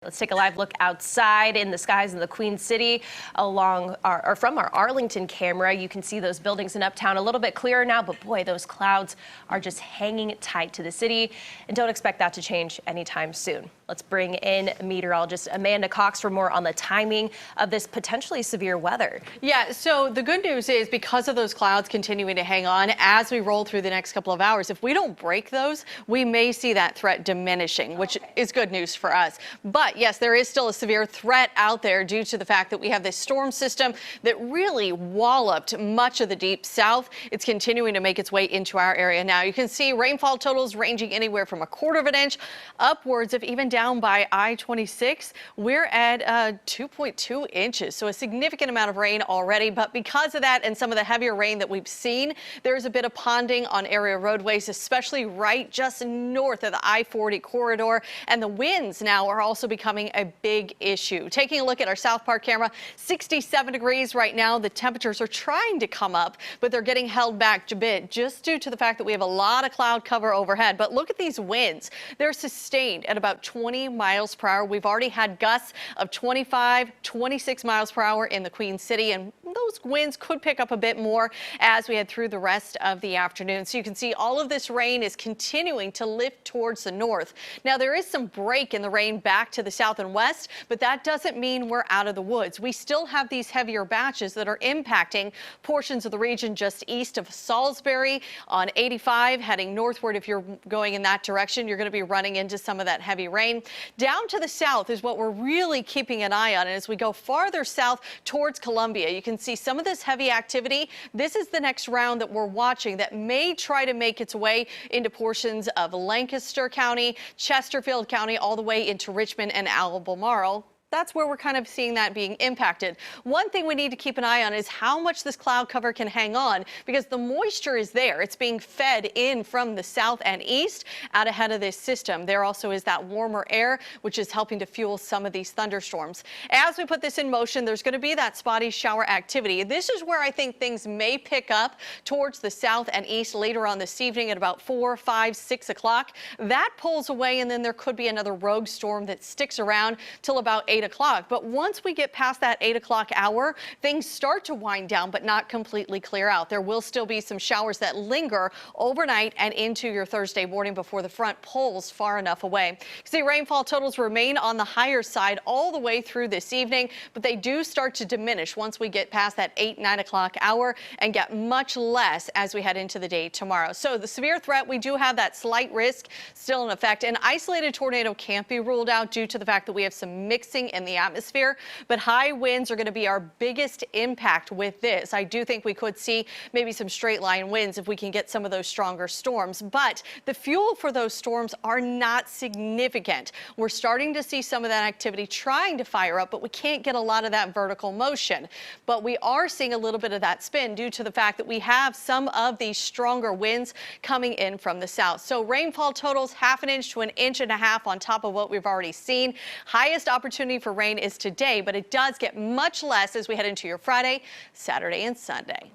Let's take a live look outside in the skies in the Queen City along or from our Arlington camera. You can see those buildings in Uptown a little bit clearer now, but boy, those clouds are just hanging tight to the city, and don't expect that to change anytime soon. Let's bring in meteorologist Amanda Cox for more on the timing of this potentially severe weather. Yeah, so the good news is because of those clouds continuing to hang on as we roll through the next couple of hours, if we don't break those, we may see that threat diminishing, which is good news for us. But yes, there is still a severe threat out there due to the fact that we have this storm system that really walloped much of the deep south. It's continuing to make its way into our area now. You can see rainfall totals ranging anywhere from 1/4 of an inch upwards of even down by I-26. We're at 2.2 inches, so a significant amount of rain already. But because of that and some of the heavier rain that we've seen, there's a bit of ponding on area roadways, especially right just north of the I-40 corridor. And the winds now are also becoming a big issue. Taking a look at our South Park camera, 67 degrees right now. The temperatures are trying to come up, but they're getting held back a bit just due to the fact that we have a lot of cloud cover overhead. But look at these winds. They're sustained at about 20 miles per hour. We've already had gusts of 25, 26 miles per hour in the Queen City, and those winds could pick up a bit more as we head through the rest of the afternoon. So you can see all of this rain is continuing to lift towards the north. Now there is some break in the rain back to the south and west, but that doesn't mean we're out of the woods. We still have these heavier batches that are impacting portions of the region just east of Salisbury on 85 heading northward. If you're going in that direction, you're going to be running into some of that heavy rain. Down to the south is what we're really keeping an eye on. And as we go farther south towards Columbia, you can see some of this heavy activity. This is the next round that we're watching that may try to make its way into portions of Lancaster County, Chesterfield County, all the way into Richmond and Albemarle. That's where we're kind of seeing that being impacted. One thing we need to keep an eye on is how much this cloud cover can hang on, because the moisture is there. It's being fed in from the south and east out ahead of this system. There also is that warmer air, which is helping to fuel some of these thunderstorms. As we put this in motion, there's going to be that spotty shower activity. This is where I think things may pick up towards the south and east later on this evening at about 4, 5, 6 o'clock. That pulls away, and then there could be another rogue storm that sticks around till about 8 o'clock. But once we get past that 8 o'clock hour, things start to wind down, but not completely clear out. There will still be some showers that linger overnight and into your Thursday morning before the front pulls far enough away. See, rainfall totals remain on the higher side all the way through this evening, but they do start to diminish once we get past that 8, 9 o'clock hour and get much less as we head into the day tomorrow. So the severe threat, we do have that slight risk still in effect. An isolated tornado can't be ruled out due to the fact that we have some mixing in the atmosphere, but high winds are going to be our biggest impact with this. I do think we could see maybe some straight line winds if we can get some of those stronger storms, but the fuel for those storms are not significant. We're starting to see some of that activity trying to fire up, but we can't get a lot of that vertical motion. But we are seeing a little bit of that spin due to the fact that we have some of these stronger winds coming in from the south. So rainfall totals 1/2 inch to 1.5 inches on top of what we've already seen. Highest opportunity for rain is today, but it does get much less as we head into your Friday, Saturday, and Sunday.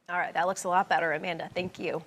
All right, that looks a lot better, Amanda. Thank you.